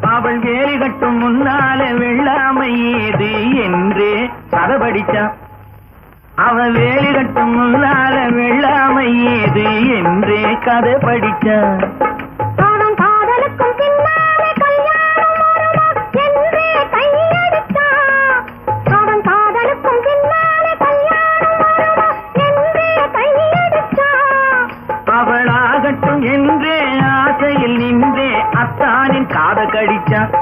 அவள் வேலி கட்டும் முன்னாலே வெள்ளாமை ஏது என்றே கதை படிச்சான். அவள் வேலி கட்டும் முன்னால வெள்ளாமை ஏது என்றே கதை படிச்சான். அவன் காதலுக்கும் பின்னாலே கல்யாணம் வருமா என்றே கையடித்தான். அவன் காதலுக்கும் பின்னாலே கல்யாணம் வருமா என்றே கையடித்தான். அவளாகட்டும் என்றே ஆசையில் நின்றே அத்தானின் காத கடிச்சான்.